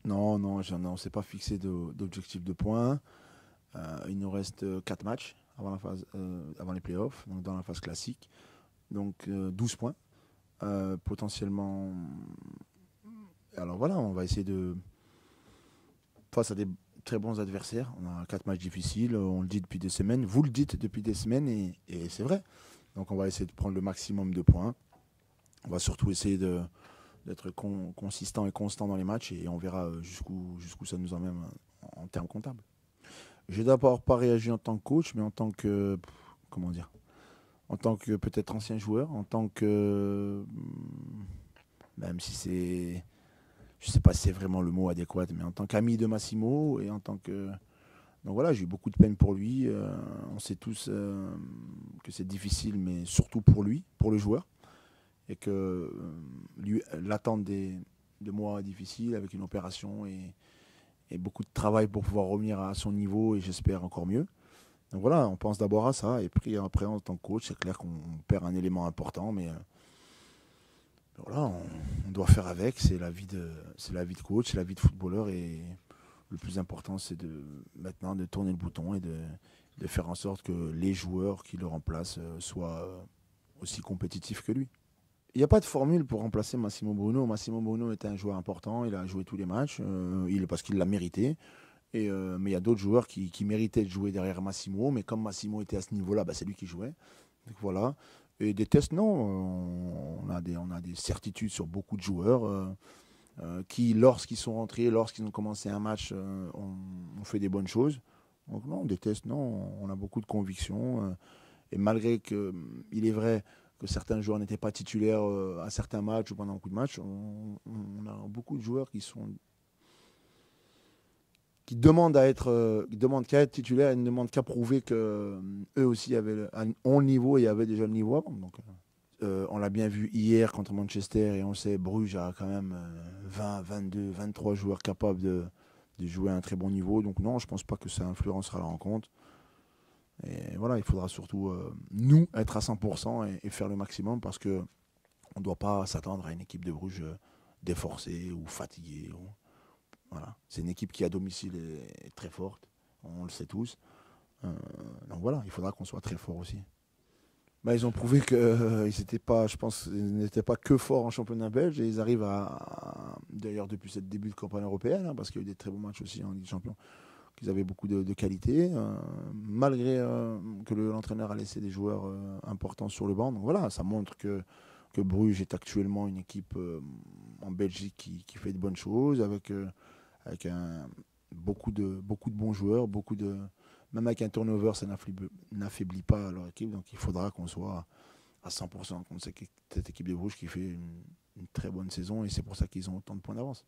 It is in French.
Non, non, on ne s'est pas fixé d'objectif de points. Il nous reste 4 matchs avant les playoffs, donc dans la phase classique. Donc 12 points. Potentiellement. Alors voilà, on va essayer de. Face à des très bons adversaires. On a 4 matchs difficiles, on le dit depuis des semaines. Vous le dites depuis des semaines et c'est vrai. Donc on va essayer de prendre le maximum de points. On va surtout essayer d'être consistant et constant dans les matchs et on verra jusqu'où ça nous emmène en termes comptables. J'ai d'abord pas réagi en tant que coach, mais en tant que, comment dire, en tant que peut-être ancien joueur, en tant que, même si c'est, je sais pas si c'est vraiment le mot adéquat, mais en tant qu'ami de Massimo et en tant que, donc voilà, j'ai eu beaucoup de peine pour lui. On sait tous que c'est difficile, mais surtout pour lui, pour le joueur, et que lui, l'attente de mois difficiles avec une opération et beaucoup de travail pour pouvoir revenir à son niveau et j'espère encore mieux. Donc voilà, on pense d'abord à ça et puis après en tant que coach, c'est clair qu'on perd un élément important, mais voilà, on doit faire avec. C'est la vie de coach, c'est la vie de footballeur et le plus important, c'est maintenant de tourner le bouton et de faire en sorte que les joueurs qui le remplacent soient aussi compétitifs que lui. Il n'y a pas de formule pour remplacer Massimo Bruno. Massimo Bruno était un joueur important, il a joué tous les matchs, parce qu'il l'a mérité. Mais il y a d'autres joueurs qui méritaient de jouer derrière Massimo, mais comme Massimo était à ce niveau-là, bah, c'est lui qui jouait. Donc voilà. Et des tests, non. On a des certitudes sur beaucoup de joueurs qui, lorsqu'ils sont rentrés, lorsqu'ils ont commencé un match, ont fait des bonnes choses. Donc non, des tests, non. On a beaucoup de convictions. Et malgré qu'il est vrai que certains joueurs n'étaient pas titulaires à certains matchs ou pendant beaucoup de matchs, on a beaucoup de joueurs qui demandent qu'à être titulaires et ne demandent qu'à prouver que eux aussi ont le niveau et avaient déjà le niveau avant. Donc, on l'a bien vu hier contre Manchester et on sait Bruges a quand même 20, 22, 23 joueurs capables de jouer à un très bon niveau. Donc non, je pense pas que ça influencera la rencontre. Et voilà, il faudra surtout nous être à 100% et faire le maximum parce que on ne doit pas s'attendre à une équipe de Bruges déforcée ou fatiguée. Voilà. C'est une équipe qui à domicile est très forte, on le sait tous. Euh, donc voilà, il faudra qu'on soit très fort aussi. Bah, ils ont prouvé qu'ils n'étaient pas, je pense, ils n'étaient pas que forts en championnat belge et ils arrivent d'ailleurs depuis ce début de campagne européenne, parce qu'il y a eu des très bons matchs aussi en Ligue des Champions, qu'ils avaient beaucoup de qualité, malgré que l'entraîneur a laissé des joueurs importants sur le banc. Donc voilà, ça montre que Bruges est actuellement une équipe en Belgique qui fait de bonnes choses, avec beaucoup de bons joueurs, même avec un turnover, ça n'affaiblit pas leur équipe. Donc il faudra qu'on soit à 100% contre cette équipe de Bruges qui fait une très bonne saison et c'est pour ça qu'ils ont autant de points d'avance.